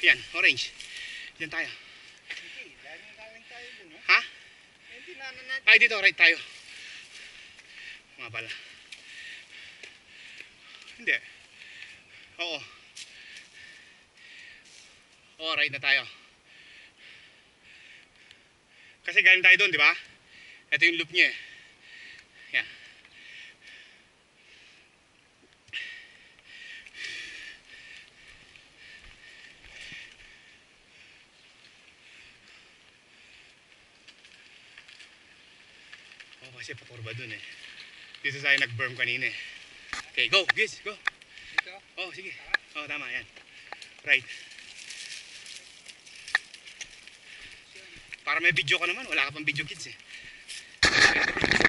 Yan, orange. Yan tayo. Hindi, galing tayo dun, ha? Ha? Hindi na natin. Ay, dito, right tayo. Mga pala. Hindi. Oo. Oo, right na tayo. Kasi galing tayo doon, di ba? Ito yung loop niya eh. Yan. Oo, kasi pakurba dun eh. Dito tayo nag-berm kanina eh. Okay, go, Giz, go. Dito? Oh, sige. Oh, tama, yan. Right. Para may video ka naman, wala ka pang video kids eh.